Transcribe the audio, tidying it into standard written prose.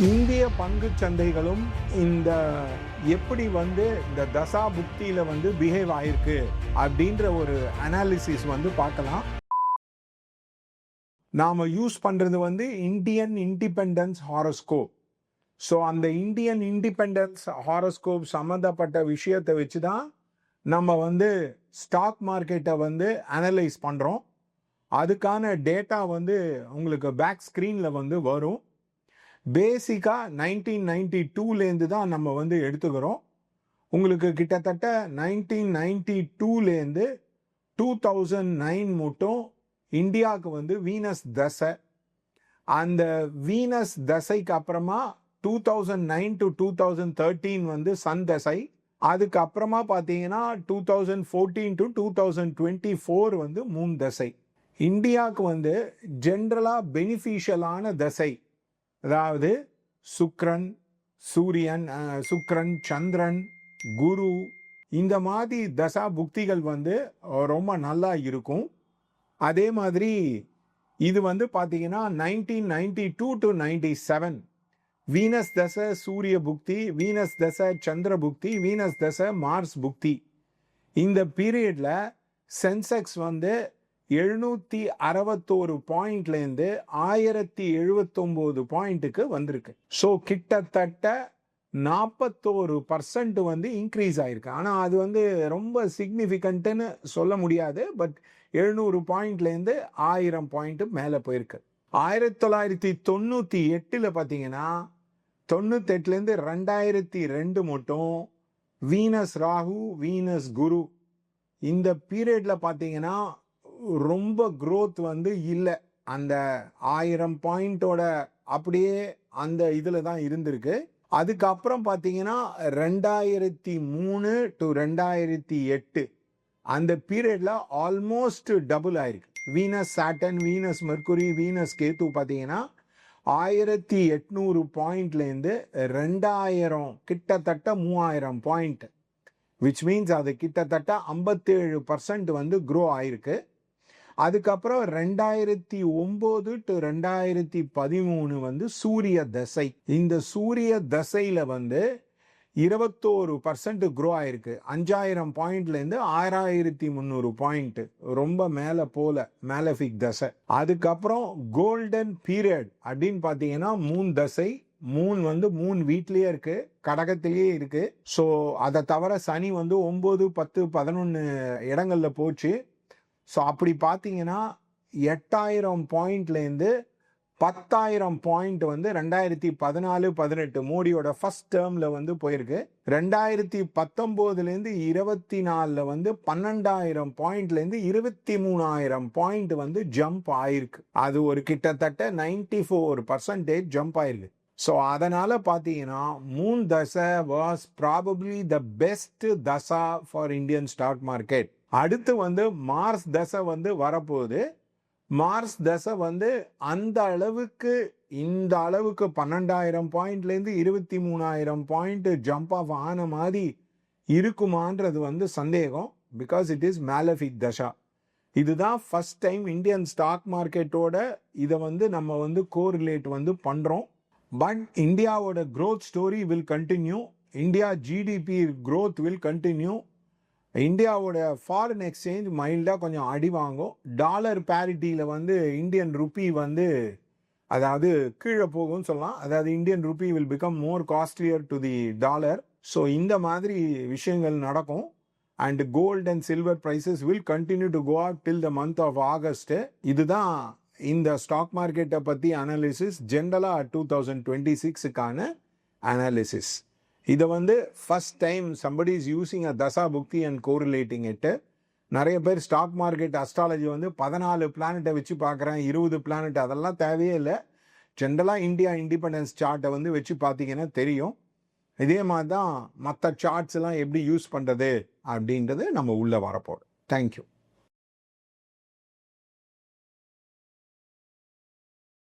இந்திய பங்குச் சந்தைகளும் இந்த எப்படி வந்து இந்த தசா புக்தியில வந்து பிஹேவ் ஆயிருக்கு அப்படின்ற ஒரு அனாலிசிஸ் வந்து பார்க்கலாம். நாம யூஸ் பண்றது வந்து இந்தியன் இண்டிபெண்டன்ஸ் ஹாரோஸ்கோப். ஸோ அந்த இந்தியன் இண்டிபெண்டன்ஸ் ஹாரோஸ்கோப் சம்மந்தப்பட்ட விஷயத்தை வச்சு தான் நம்ம வந்து ஸ்டாக் மார்க்கெட்டை வந்து அனலைஸ் பண்ணுறோம். அதுக்கான டேட்டா வந்து உங்களுக்கு பேக் ஸ்க்ரீனில் வந்து வரும். பேசிக்காக 1992லேருந்து தான் நம்ம வந்து எடுத்துக்கிறோம். உங்களுக்கு கிட்டத்தட்ட 1992லேருந்து 2009 மட்டும் இந்தியாவுக்கு வந்து வீனஸ் தசை. அந்த வீனஸ் தசைக்கு அப்புறமா 2009 to 2013 வந்து சன் தசை. அதுக்கப்புறமா பார்த்தீங்கன்னா 2014 to 2024 வந்து மூன் தசை. இந்தியாவுக்கு வந்து ஜென்ரலாக பெனிஃபிஷியலான தசை, அதாவது சுக்ரன், சூரியன், சுக்ரன், சந்திரன், குரு, இந்த மாதிரி தசா புக்திகள் வந்து ரொம்ப நல்லா இருக்கும். அதே மாதிரி இது வந்து பார்த்தீங்கன்னா 1992 to 97 வீனஸ் தசை சூரிய புக்தி, வீனஸ் தசை சந்திர புக்தி, வீனஸ் தசை மார்ஸ் புக்தி. இந்த பீரியட்ல சென்செக்ஸ் வந்து 761 பாயிண்ட்லேருந்து 1079 பாயிண்ட்டுக்கு வந்திருக்கு. ஸோ கிட்டத்தட்ட 41% வந்து இன்க்ரீஸ் ஆயிருக்கு. ஆனால் அது வந்து ரொம்ப சிக்னிஃபிகண்ட்டுன்னு சொல்ல முடியாது. பட் 700 பாயிண்ட்லேருந்து 1000 பாயிண்ட் மேலே போயிருக்கு. 1998 பார்த்தீங்கன்னா 98லேருந்து 2002 மட்டும் வீனஸ் ராகு, வீனஸ் குரு, இந்த பீரியட்ல பார்த்தீங்கன்னா ரொம்ப க்ரோத் வந்து இல்லை. அந்த 1000 பாயிண்டோட அப்படியே அந்த இதில் தான் இருந்திருக்கு. அதுக்கப்புறம் பார்த்தீங்கன்னா 2003 to 2008 அந்த பீரியட்ல ஆல்மோஸ்ட் டபுள் ஆயிருக்கு. Venus Saturn, Venus mercury, Venus Ketu பார்த்தீங்கன்னா 1800 பாயிண்ட்லேருந்து 2000 கிட்டத்தட்ட 3000 பாயிண்ட், விச் மீன்ஸ் அது கிட்டத்தட்ட 57% வந்து க்ரோ ஆயிருக்கு. அதுக்கப்புறம் 2009 to 2013 வந்து சூரிய தசை. இந்த சூரிய தசையில வந்து 21% க்ரோ ஆயிருக்கு. 5000 பாயிண்ட்லேருந்து 6300 பாயிண்ட், ரொம்ப மேலே போல மேலஃபிக் தசை. அதுக்கப்புறம் கோல்டன் பீரியட் அப்படின்னு பார்த்தீங்கன்னா மூன் தசை. மூன் வந்து மூன் வீட்லேயே இருக்கு, கடகத்திலேயே இருக்கு. ஸோ அதை தவிர சனி வந்து 9, 10, 11 இடங்கள்ல போச்சு. ஸோ அப்படி பார்த்தீங்கன்னா 8000 பாயிண்ட்லேருந்து 10,000 பாயிண்ட் வந்து 2014-18 மோடியோட ஃபர்ஸ்ட் டேர்மில் வந்து போயிருக்கு. 2019லேருந்து 24 வந்து 12,000 பாயிண்ட்லேருந்து 23,000 பாயிண்ட் வந்து ஜம்ப் ஆயிருக்கு. அது ஒரு கிட்டத்தட்ட 94% ஜம்ப் ஆயிருக்கு. ஸோ அதனால பார்த்தீங்கன்னா மூன் தசை வாஸ் ப்ராபப்ளி த பெஸ்ட் தசா ஃபார் இந்தியன் ஸ்டாக் மார்க்கெட். அடுத்து வந்து மார்ஸ் தசை வந்து வரப்போகுது. மார்ஸ் தசை வந்து அந்த அளவுக்கு இந்த அளவுக்கு 12,000 பாயிண்ட்லேருந்து 23,000 பாயிண்ட் ஜம்ப் ஆஃப் ஆன மாதிரி இருக்குமான்றது வந்து சந்தேகம். பிகாஸ் இட் இஸ் மேலஃபிக் தசா. இதுதான் ஃபர்ஸ்ட் டைம் இந்தியன் ஸ்டாக் மார்க்கெட்டோட இதை வந்து நம்ம வந்து கோரிலேட் வந்து பண்ணுறோம். பட் இந்தியாவோட growth story will continue. India GDP growth will continue. இந்தியாவோட ஃபாரின் எக்ஸ்சேஞ்ச் மைல்டாக கொஞ்சம் அடி வாங்கும். டாலர் பேரிட்டியில் வந்து இந்தியன் ருப்பி வந்து அதாவது கீழே போகும்னு சொல்லலாம். அதாவது Indian rupee will become more costlier to the dollar. So இந்த மாதிரி விஷயங்கள் நடக்கும். And gold and silver prices will continue to go up till the month of August. இதுதான் இந்த ஸ்டாக் மார்க்கெட்டை பற்றி அனாலிசிஸ், ஜென்ரலாக 2026க்கான அனாலிசிஸ். இதை வந்து first time somebody is using a தசா புக்தி அண்ட் கோரிலேட்டிங் இட். நிறைய பேர் ஸ்டாக் மார்க்கெட் அஸ்ட்ராலஜி வந்து 14 பிளானட்டை வச்சு பார்க்குறேன், 20 பிளானட், அதெல்லாம் தேவையே இல்லை. ஜென்ரலாக இந்தியா இண்டிபெண்டன்ஸ் சார்ட்டை வந்து வச்சு பார்த்தீங்கன்னா தெரியும். இதே மாதிரி தான் மற்ற சார்ட்ஸ் எல்லாம் எப்படி யூஸ் பண்ணுறது அப்படின்றது நம்ம உள்ளே வரப்போம். தேங்க்யூ.